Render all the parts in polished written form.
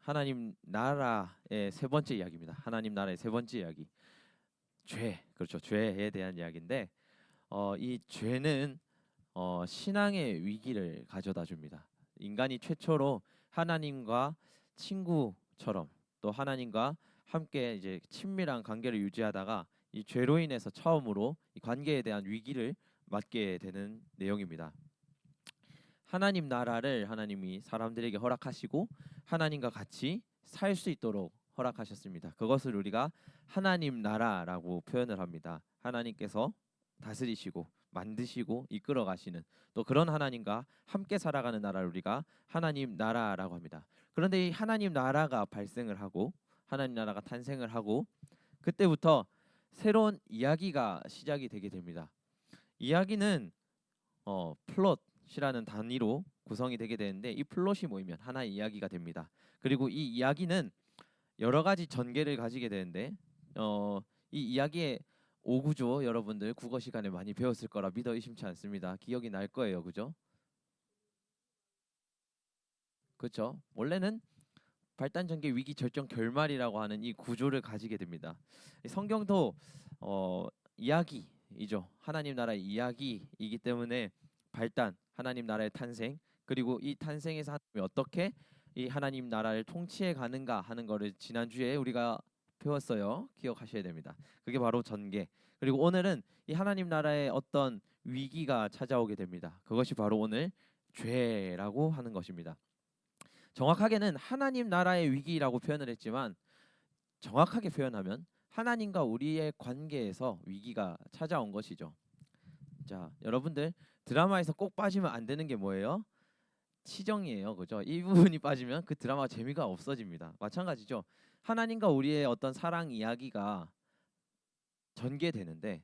하나님 나라의 세 번째 이야기입니다. 하나님 나라의 세 번째 이야기. 죄. 그렇죠. 죄에 대한 이야기인데 이 죄는 신앙의 위기를 가져다 줍니다. 인간이 최초로 하나님과 친구처럼 또 하나님과 함께 이제 친밀한 관계를 유지하다가 이 죄로 인해서 처음으로 이 관계에 대한 위기를 맞게 되는 내용입니다. 하나님 나라를 하나님이 사람들에게 허락하시고 하나님과 같이 살 수 있도록 허락하셨습니다. 그것을 우리가 하나님 나라라고 표현을 합니다. 하나님께서 다스리시고 만드시고 이끌어 가시는 또 그런 하나님과 함께 살아가는 나라를 우리가 하나님 나라라고 합니다. 그런데 이 하나님 나라가 발생을 하고 하나님 나라가 탄생을 하고 그때부터 새로운 이야기가 시작이 되게 됩니다. 이야기는 플롯이라는 단위로 구성이 되게 되는데 이 플롯이 모이면 하나의 이야기가 됩니다. 그리고 이 이야기는 여러 가지 전개를 가지게 되는데 이 이야기의 오구조 여러분들 국어 시간에 많이 배웠을 거라 믿어 의심치 않습니다. 기억이 날 거예요. 그죠? 그렇죠. 원래는 발단 전개 위기 절정 결말이라고 하는 이 구조를 가지게 됩니다. 성경도 이야기이죠. 하나님 나라의 이야기이기 때문에 발단, 하나님 나라의 탄생, 그리고 이 탄생에서 하나님이 어떻게 이 하나님 나라를 통치해 가는가 하는 거를 지난주에 우리가 배웠어요. 기억하셔야 됩니다. 그게 바로 전개. 그리고 오늘은 이 하나님 나라의 어떤 위기가 찾아오게 됩니다. 그것이 바로 오늘 죄라고 하는 것입니다. 정확하게는 하나님 나라의 위기라고 표현을 했지만 정확하게 표현하면 하나님과 우리의 관계에서 위기가 찾아온 것이죠. 자, 여러분들 드라마에서 꼭 빠지면 안 되는 게 뭐예요? 치정이에요. 그죠? 이 부분이 빠지면 그 드라마 재미가 없어집니다. 마찬가지죠. 하나님과 우리의 어떤 사랑 이야기가 전개되는데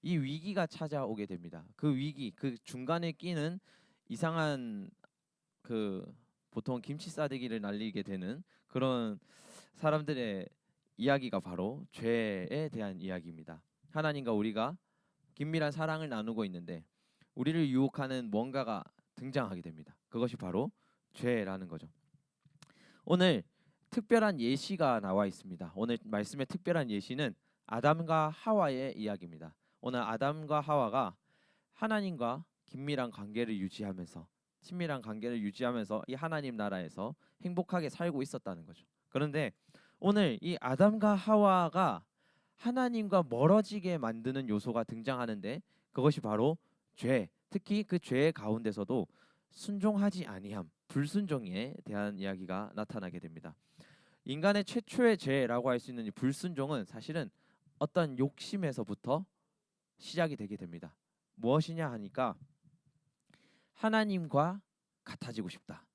이 위기가 찾아오게 됩니다. 그 위기, 그 중간에 끼는 이상한 그 보통 김치 싸대기를 날리게 되는 그런 사람들의 이야기가 바로 죄에 대한 이야기입니다. 하나님과 우리가 긴밀한 사랑을 나누고 있는데 우리를 유혹하는 뭔가가 등장하게 됩니다. 그것이 바로 죄라는 거죠. 오늘 특별한 예시가 나와 있습니다. 오늘 말씀의 특별한 예시는 아담과 하와의 이야기입니다. 오늘 아담과 하와가 하나님과 긴밀한 관계를 유지하면서 친밀한 관계를 유지하면서 이 하나님 나라에서 행복하게 살고 있었다는 거죠. 그런데 오늘 이 아담과 하와가 하나님과 멀어지게 만드는 요소가 등장하는데 그것이 바로 죄. 특히 그 죄의 가운데서도 순종하지 아니함, 불순종에 대한 이야기가 나타나게 됩니다. 인간의 최초의 죄라고 할 수 있는 이 불순종은 사실은 어떤 욕심에서부터 시작이 되게 됩니다. 무엇이냐 하니까 하나님과 같아지고 싶다.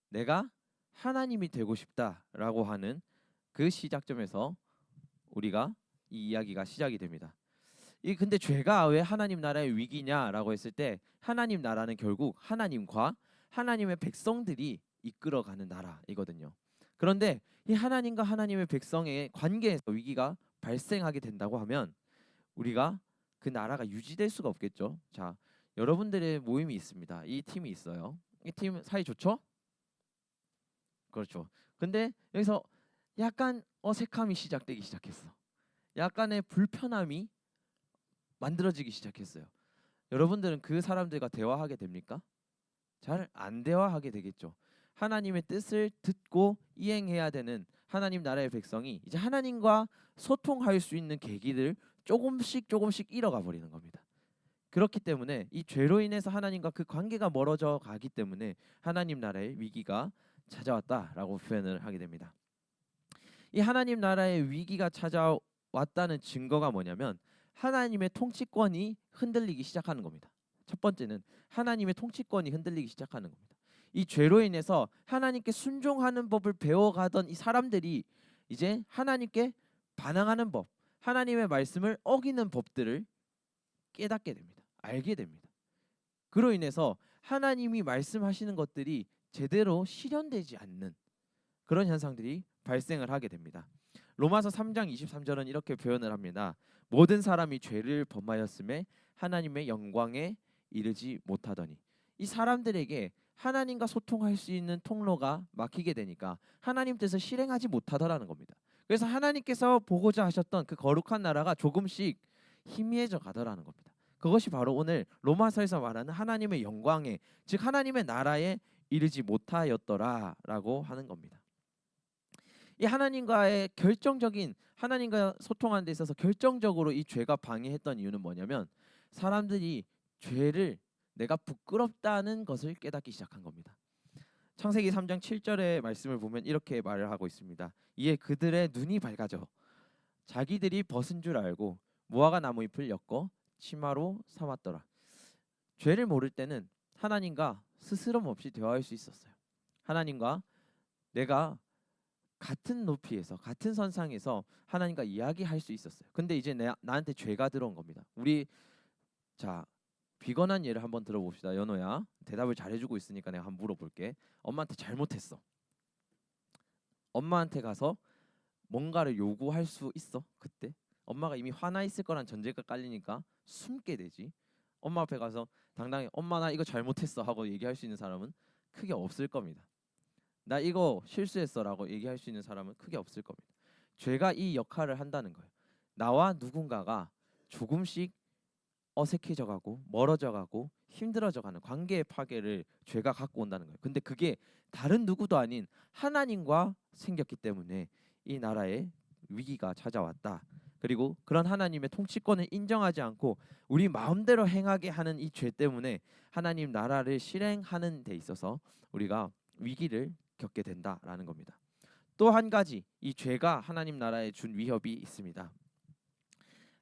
내가 하나님이 되고 싶다라고 하는 그 시작점에서 우리가 이 이야기가 시작이 됩니다. 이 근데 죄가 왜 하나님 나라의 위기냐라고 했을 때 하나님 나라는 결국 하나님과 하나님의 백성들이 이끌어가는 나라이거든요. 그런데 이 하나님과 하나님의 백성의 관계에서 위기가 발생하게 된다고 하면 우리가 그 나라가 유지될 수가 없겠죠. 자, 여러분들의 모임이 있습니다. 이 팀이 있어요. 이 팀 사이 좋죠? 그렇죠. 근데 여기서 약간 어색함이 시작되기 시작했어. 약간의 불편함이 만들어지기 시작했어요. 여러분들은 그 사람들과 대화하게 됩니까? 잘 안 대화하게 되겠죠. 하나님의 뜻을 듣고 이행해야 되는 하나님 나라의 백성이 이제 하나님과 소통할 수 있는 계기를 조금씩 잃어가 버리는 겁니다. 그렇기 때문에 이 죄로 인해서 하나님과 그 관계가 멀어져 가기 때문에 하나님 나라의 위기가 찾아왔다라고 표현을 하게 됩니다. 이 하나님 나라의 위기가 찾아왔다는 증거가 뭐냐면 하나님의 통치권이 흔들리기 시작하는 겁니다. 첫 번째는 하나님의 통치권이 흔들리기 시작하는 겁니다. 이 죄로 인해서 하나님께 순종하는 법을 배워가던 이 사람들이 이제 하나님께 반항하는 법, 하나님의 말씀을 어기는 법들을 깨닫게 됩니다. 알게 됩니다. 그로 인해서 하나님이 말씀하시는 것들이 제대로 실현되지 않는 그런 현상들이 발생을 하게 됩니다. 로마서 3장 23절은 이렇게 표현을 합니다. 모든 사람이 죄를 범하였음에 하나님의 영광에 이르지 못하더니 이 사람들에게 하나님과 소통할 수 있는 통로가 막히게 되니까 하나님 뜻을 실행하지 못하더라는 겁니다. 그래서 하나님께서 보고자 하셨던 그 거룩한 나라가 조금씩 희미해져 가더라는 겁니다. 그것이 바로 오늘 로마서에서 말하는 하나님의 영광에, 즉 하나님의 나라에 이르지 못하였더라라고 하는 겁니다. 이 하나님과의 결정적인, 하나님과 소통하는 데 있어서 결정적으로 이 죄가 방해했던 이유는 뭐냐면 사람들이 죄를 내가 부끄럽다는 것을 깨닫기 시작한 겁니다. 창세기 3장 7절의 말씀을 보면 이렇게 말을 하고 있습니다. 이에 그들의 눈이 밝아져 자기들이 벗은 줄 알고 무화과 나무 잎을 엮어 치마로 삼았더라. 죄를 모를 때는 하나님과 스스럼 없이 대화할 수 있었어요. 하나님과 내가 같은 높이에서 같은 선상에서 하나님과 이야기할 수 있었어요. 근데 이제 나한테 죄가 들어온 겁니다. 우리 자 비건한 예를 한번 들어봅시다. 연호야, 대답을 잘해주고 있으니까 내가 한번 물어볼게. 엄마한테 잘못했어. 엄마한테 가서 뭔가를 요구할 수 있어? 그때 엄마가 이미 화나 있을 거란 전제가 깔리니까 숨게 되지. 엄마 앞에 가서 당당히 엄마 나 이거 잘못했어 하고 얘기할 수 있는 사람은 크게 없을 겁니다. 나 이거 실수했어라고 얘기할 수 있는 사람은 크게 없을 겁니다. 죄가 이 역할을 한다는 거예요. 나와 누군가가 조금씩 어색해져 가고 멀어져 가고 힘들어져 가는 관계의 파괴를 죄가 갖고 온다는 거예요. 근데 그게 다른 누구도 아닌 하나님과 생겼기 때문에 이 나라에 위기가 찾아왔다. 그리고 그런 하나님의 통치권을 인정하지 않고 우리 마음대로 행하게 하는 이 죄 때문에 하나님 나라를 실행하는 데 있어서 우리가 위기를 겪게 된다라는 겁니다. 또 한 가지 이 죄가 하나님 나라에 준 위협이 있습니다.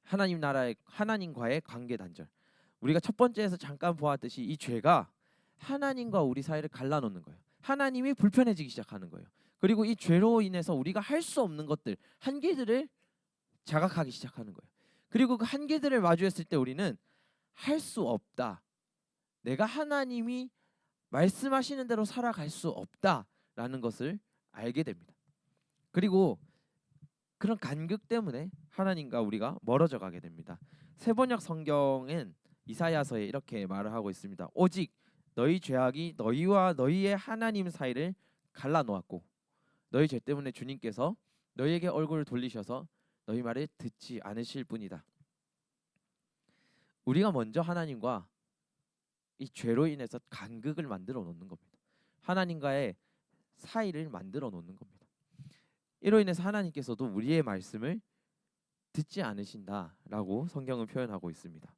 하나님 나라의 하나님과의 관계 단절. 우리가 첫 번째에서 잠깐 보았듯이 이 죄가 하나님과 우리 사이를 갈라놓는 거예요. 하나님이 불편해지기 시작하는 거예요. 그리고 이 죄로 인해서 우리가 할 수 없는 것들, 한계들을 자각하기 시작하는 거예요. 그리고 그 한계들을 마주했을 때 우리는 할 수 없다. 내가 하나님이 말씀하시는 대로 살아갈 수 없다라는 것을 알게 됩니다. 그리고 그런 간극 때문에 하나님과 우리가 멀어져 가게 됩니다. 세번역 성경은 이사야서에 이렇게 말을 하고 있습니다. 오직 너희 죄악이 너희와 너희의 하나님 사이를 갈라 놓았고 너희 죄 때문에 주님께서 너희에게 얼굴을 돌리셔서 너희 말을 듣지 않으실 뿐이다. 우리가 먼저 하나님과 이 죄로 인해서 간극을 만들어 놓는 겁니다. 하나님과의 사이를 만들어 놓는 겁니다. 이로 인해서 하나님께서도 우리의 말씀을 듣지 않으신다라고 성경은 표현하고 있습니다.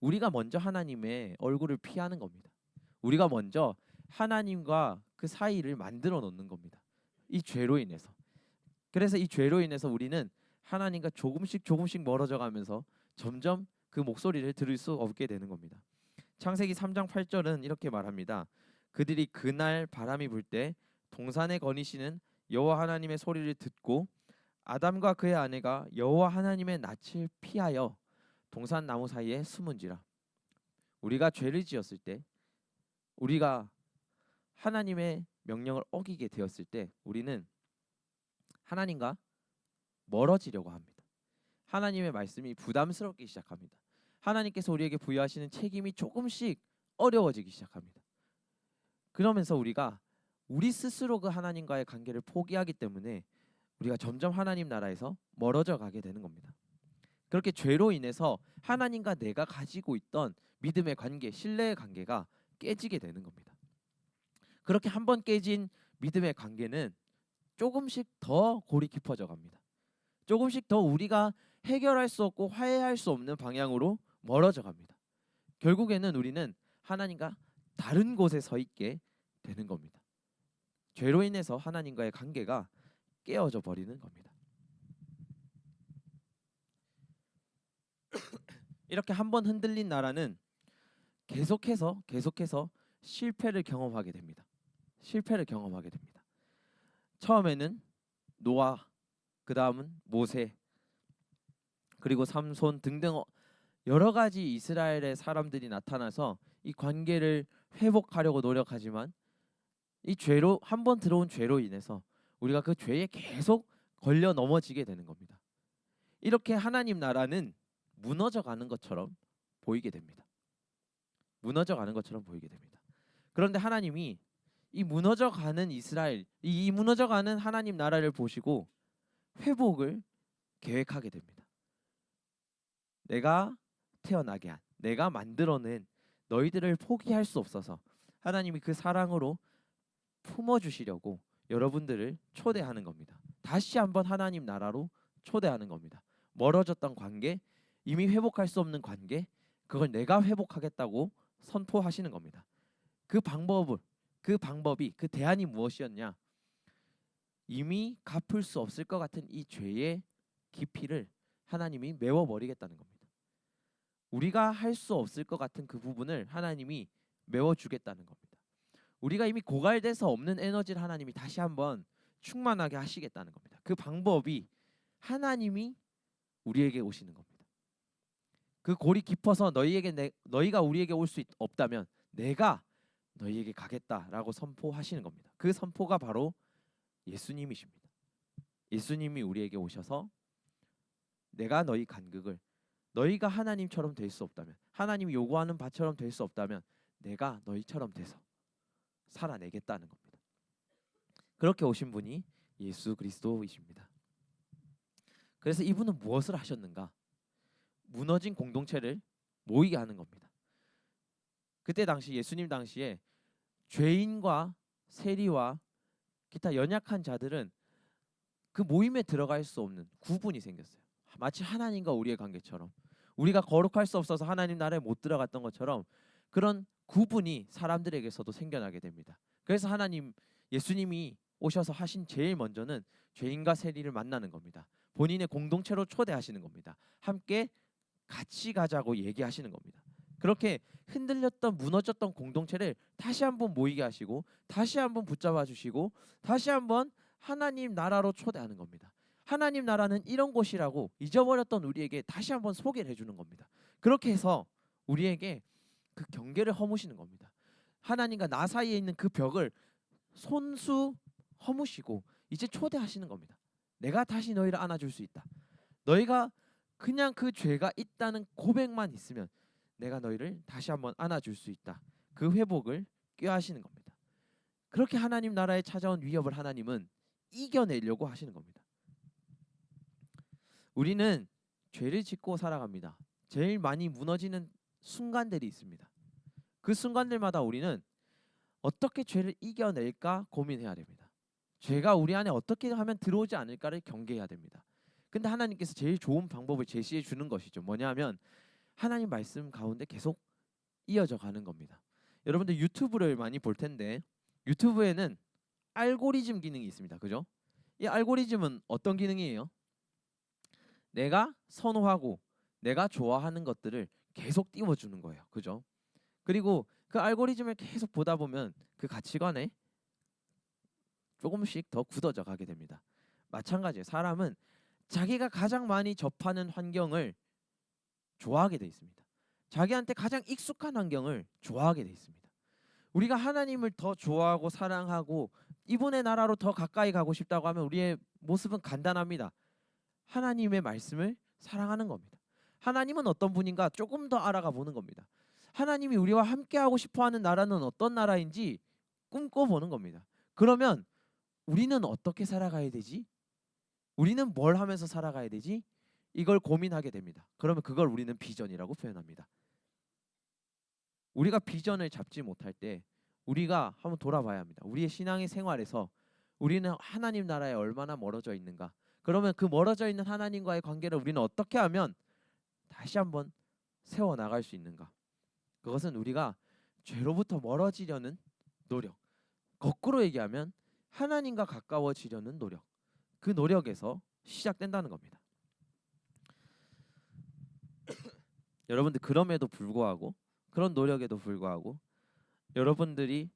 우리가 먼저 하나님의 얼굴을 피하는 겁니다. 우리가 먼저 하나님과 그 사이를 만들어 놓는 겁니다. 이 죄로 인해서. 그래서 이 죄로 인해서 우리는 하나님과 조금씩 멀어져 가면서 점점 그 목소리를 들을 수 없게 되는 겁니다. 창세기 3장 8절은 이렇게 말합니다. 그들이 그날 바람이 불 때 동산에 거니시는 여호와 하나님의 소리를 듣고 아담과 그의 아내가 여호와 하나님의 낯을 피하여 동산 나무 사이에 숨은지라. 우리가 죄를 지었을 때, 우리가 하나님의 명령을 어기게 되었을 때 우리는 하나님과 멀어지려고 합니다. 하나님의 말씀이 부담스럽기 시작합니다. 하나님께서 우리에게 부여하시는 책임이 조금씩 어려워지기 시작합니다. 그러면서 우리가 우리 스스로 그 하나님과의 관계를 포기하기 때문에 우리가 점점 하나님 나라에서 멀어져 가게 되는 겁니다. 그렇게 죄로 인해서 하나님과 내가 가지고 있던 믿음의 관계, 신뢰의 관계가 깨지게 되는 겁니다. 그렇게 한번 깨진 믿음의 관계는 조금씩 더 골이 깊어져 갑니다. 조금씩 더 우리가 해결할 수 없고 화해할 수 없는 방향으로 멀어져 갑니다. 결국에는 우리는 하나님과 다른 곳에 서 있게 되는 겁니다. 죄로 인해서 하나님과의 관계가 깨어져 버리는 겁니다. 이렇게 한번 흔들린 나라는 계속해서 실패를 경험하게 됩니다. 실패를 경험하게 됩니다. 처음에는 노아, 그 다음은 모세, 그리고 삼손 등등 여러 가지 이스라엘의 사람들이 나타나서 이 관계를 회복하려고 노력하지만 이 죄로 한번 들어온 죄로 인해서 우리가 그 죄에 계속 걸려 넘어지게 되는 겁니다. 이렇게 하나님 나라는 무너져 가는 것처럼 보이게 됩니다. 무너져가는 것처럼 보이게 됩니다. 그런데 하나님이 이 무너져가는 이스라엘, 이 무너져가는 하나님 나라를 보시고 회복을 계획하게 됩니다. 내가 태어나게 한, 내가 만들어낸 너희들을 포기할 수 없어서 하나님이 그 사랑으로 품어주시려고 여러분들을 초대하는 겁니다. 다시 한번 하나님 나라로 초대하는 겁니다. 멀어졌던 관계, 이미 회복할 수 없는 관계, 그걸 내가 회복하겠다고 선포하시는 겁니다. 그 방법이 그 대안이 무엇이었냐? 이미 갚을 수 없을 것 같은 이 죄의 깊이를 하나님이 메워버리겠다는 겁니다. 우리가 할 수 없을 것 같은 그 부분을 하나님이 메워주겠다는 겁니다. 우리가 이미 고갈돼서 없는 에너지를 하나님이 다시 한번 충만하게 하시겠다는 겁니다. 그 방법이 하나님이 우리에게 오시는 겁니다. 그 골이 깊어서 너희가 우리에게 올 수 없다면 내가 너희에게 가겠다라고 선포하시는 겁니다. 그 선포가 바로 예수님이십니다. 예수님이 우리에게 오셔서 내가 너희 간극을, 너희가 하나님처럼 될 수 없다면, 하나님이 요구하는 바처럼 될 수 없다면 내가 너희처럼 돼서 살아내겠다는 겁니다. 그렇게 오신 분이 예수 그리스도이십니다. 그래서 이분은 무엇을 하셨는가? 무너진 공동체를 모이게 하는 겁니다. 그때 당시 예수님 당시에 죄인과 세리와 기타 연약한 자들은 그 모임에 들어갈 수 없는 구분이 생겼어요. 마치 하나님과 우리의 관계처럼, 우리가 거룩할 수 없어서 하나님 나라에 못 들어갔던 것처럼 그런 구분이 사람들에게서도 생겨나게 됩니다. 그래서 예수님이 오셔서 하신 제일 먼저는 죄인과 세리를 만나는 겁니다. 본인의 공동체로 초대하시는 겁니다. 함께 같이 가자고 얘기하시는 겁니다. 그렇게 흔들렸던 무너졌던 공동체를 다시 한번 모이게 하시고 다시 한번 붙잡아 주시고 다시 한번 하나님 나라로 초대하는 겁니다. 하나님 나라는 이런 곳이라고 잊어버렸던 우리에게 다시 한번 소개를 해주는 겁니다. 그렇게 해서 우리에게 그 경계를 허무시는 겁니다. 하나님과 나 사이에 있는 그 벽을 손수 허무시고 이제 초대하시는 겁니다. 내가 다시 너희를 안아줄 수 있다. 너희가 그냥 그 죄가 있다는 고백만 있으면 내가 너희를 다시 한번 안아줄 수 있다. 그 회복을 꾀하시는 겁니다. 그렇게 하나님 나라에 찾아온 위협을 하나님은 이겨내려고 하시는 겁니다. 우리는 죄를 짓고 살아갑니다. 제일 많이 무너지는 순간들이 있습니다. 그 순간들마다 우리는 어떻게 죄를 이겨낼까 고민해야 됩니다. 죄가 우리 안에 어떻게 하면 들어오지 않을까를 경계해야 됩니다. 근데 하나님께서 제일 좋은 방법을 제시해 주는 것이죠. 뭐냐면 하나님 말씀 가운데 계속 이어져 가는 겁니다. 여러분들 유튜브를 많이 볼 텐데 유튜브에는 알고리즘 기능이 있습니다. 그죠? 이 알고리즘은 어떤 기능이에요? 내가 선호하고 내가 좋아하는 것들을 계속 띄워주는 거예요. 그죠? 그리고 그 알고리즘을 계속 보다 보면 그 가치관에 조금씩 더 굳어져 가게 됩니다. 마찬가지예요. 사람은 자기가 가장 많이 접하는 환경을 좋아하게 돼 있습니다. 자기한테 가장 익숙한 환경을 좋아하게 돼 있습니다. 우리가 하나님을 더 좋아하고 사랑하고 이분의 나라로 더 가까이 가고 싶다고 하면 우리의 모습은 간단합니다. 하나님의 말씀을 사랑하는 겁니다. 하나님은 어떤 분인가 조금 더 알아가 보는 겁니다. 하나님이 우리와 함께하고 싶어하는 나라는 어떤 나라인지 꿈꿔보는 겁니다. 그러면 우리는 어떻게 살아가야 되지? 우리는 뭘 하면서 살아가야 되지? 이걸 고민하게 됩니다. 그러면 그걸 우리는 비전이라고 표현합니다. 우리가 비전을 잡지 못할 때 우리가 한번 돌아봐야 합니다. 우리의 신앙의 생활에서 우리는 하나님 나라에 얼마나 멀어져 있는가? 그러면 그 멀어져 있는 하나님과의 관계를 우리는 어떻게 하면 다시 한번 세워 나갈 수 있는가? 그것은 우리가 죄로부터 멀어지려는 노력. 거꾸로 얘기하면 하나님과 가까워지려는 노력. 그 노력에서 시작된다는 겁니다. 여러분들 그럼에도 불구하고 그런 노력에도 불구하고 여러분들이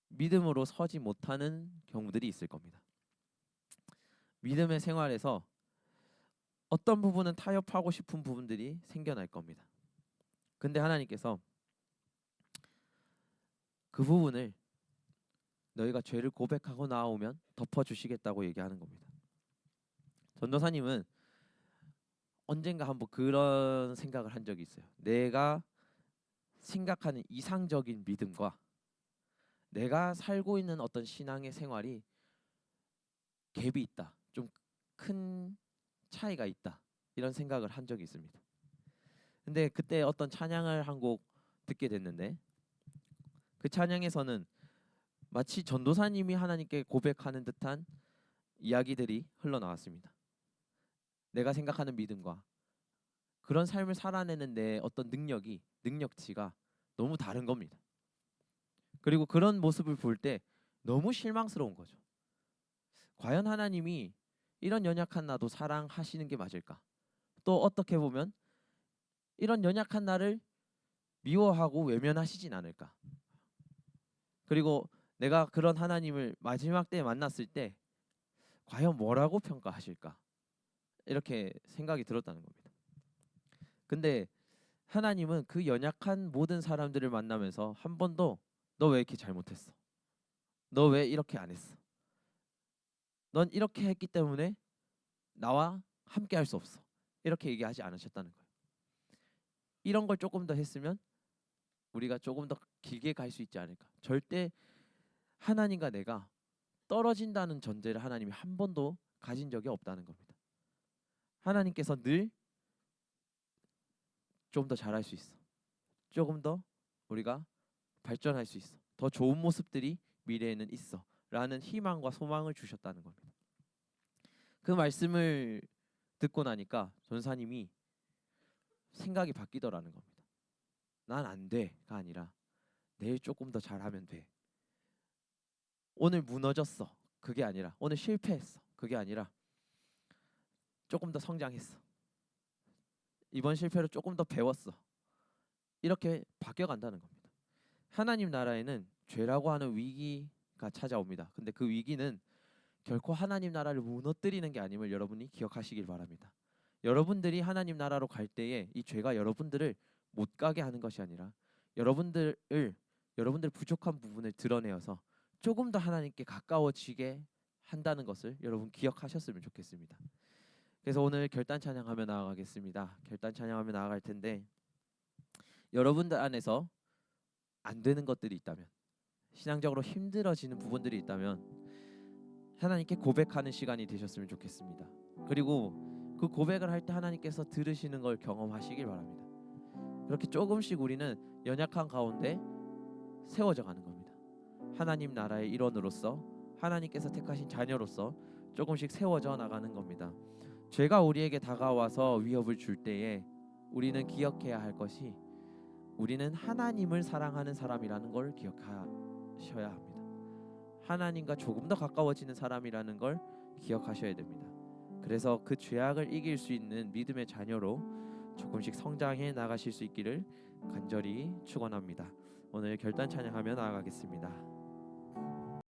믿음으로 서지 못하는 경우들이 있을 겁니다. 믿음의 생활에서 어떤 부분은 타협하고 싶은 부분들이 생겨날 겁니다. 근데 하나님께서 그 부분을 너희가 죄를 고백하고 나오면 덮어주시겠다고 얘기하는 겁니다. 전도사님은 언젠가 한번 그런 생각을 한 적이 있어요. 내가 생각하는 이상적인 믿음과 내가 살고 있는 어떤 신앙의 생활이 갭이 있다. 좀 큰 차이가 있다. 이런 생각을 한 적이 있습니다. 근데 그때 어떤 찬양을 한 곡 듣게 됐는데 그 찬양에서는 마치 전도사님이 하나님께 고백하는 듯한 이야기들이 흘러나왔습니다. 내가 생각하는 믿음과 그런 삶을 살아내는 내 어떤 능력치가 너무 다른 겁니다. 그리고 그런 모습을 볼 때 너무 실망스러운 거죠. 과연 하나님이 이런 연약한 나도 사랑하시는 게 맞을까? 또 어떻게 보면 이런 연약한 나를 미워하고 외면하시진 않을까? 그리고 내가 그런 하나님을 마지막 때에 만났을 때 과연 뭐라고 평가하실까? 이렇게 생각이 들었다는 겁니다. 근데 하나님은 그 연약한 모든 사람들을 만나면서 한 번도 너 왜 이렇게 잘못했어? 너 왜 이렇게 안 했어? 넌 이렇게 했기 때문에 나와 함께 할 수 없어. 이렇게 얘기하지 않으셨다는 거예요. 이런 걸 조금 더 했으면 우리가 조금 더 길게 갈 수 있지 않을까. 절대 하나님과 내가 떨어진다는 전제를 하나님이 한 번도 가진 적이 없다는 겁니다. 하나님께서 늘 좀 더 잘할 수 있어. 조금 더 우리가 발전할 수 있어. 더 좋은 모습들이 미래에는 있어. 라는 희망과 소망을 주셨다는 겁니다. 그 말씀을 듣고 나니까 전사님이 생각이 바뀌더라는 겁니다. 난 안 돼가 아니라 내일 조금 더 잘하면 돼. 오늘 무너졌어. 그게 아니라 오늘 실패했어. 그게 아니라 조금 더 성장했어. 이번 실패로 조금 더 배웠어. 이렇게 바뀌어간다는 겁니다. 하나님 나라에는 죄라고 하는 위기가 찾아옵니다. 근데 그 위기는 결코 하나님 나라를 무너뜨리는 게 아님을 여러분이 기억하시길 바랍니다. 여러분들이 하나님 나라로 갈 때에 이 죄가 여러분들을 못 가게 하는 것이 아니라 여러분들 부족한 부분을 드러내어서 조금 더 하나님께 가까워지게 한다는 것을 여러분 기억하셨으면 좋겠습니다. 그래서 오늘 결단 찬양하며 나아가겠습니다. 결단 찬양하며 나아갈 텐데 여러분들 안에서 안 되는 것들이 있다면 신앙적으로 힘들어지는 부분들이 있다면 하나님께 고백하는 시간이 되셨으면 좋겠습니다. 그리고 그 고백을 할 때 하나님께서 들으시는 걸 경험하시길 바랍니다. 그렇게 조금씩 우리는 연약한 가운데 세워져 가는 겁니다. 하나님 나라의 일원으로서 하나님께서 택하신 자녀로서 조금씩 세워져 나가는 겁니다. 죄가 우리에게 다가와서 위협을 줄 때에 우리는 기억해야 할 것이 우리는 하나님을 사랑하는 사람이라는 걸 기억하셔야 합니다. 하나님과 조금 더 가까워지는 사람이라는 걸 기억하셔야 됩니다. 그래서 그 죄악을 이길 수 있는 믿음의 자녀로 조금씩 성장해 나가실 수 있기를 간절히 축원합니다. 오늘 결단 찬양하며 나아가겠습니다.